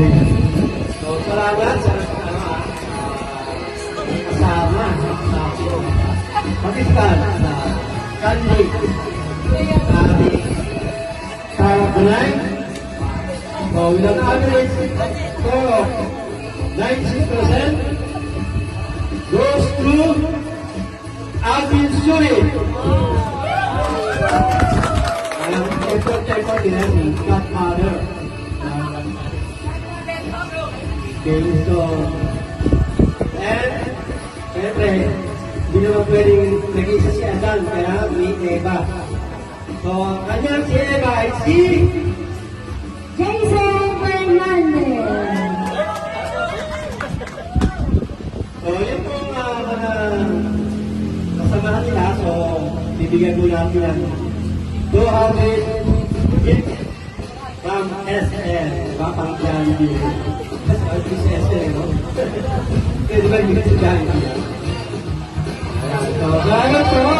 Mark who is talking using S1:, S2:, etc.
S1: din. So, salamat sa kasama sa Pakistan sa country na ating Bunay. So, with an average score of 96% goes to Alvin Suri. Ang effort din si Godmother. Okay, so, and, siyempre, hindi naman pwedeng nag-isa si Adan, kaya may Eva. So, kanyang si Eva ay si
S2: Jason Fernandez.
S1: So, yun po mga kasamahan nila. So, bibigyan po natin ng 200 gift from SL. Papang Jollibee. Kasi SL, no? Pwede ba yung gift sa Jollibee? Ayan. So, salamat po.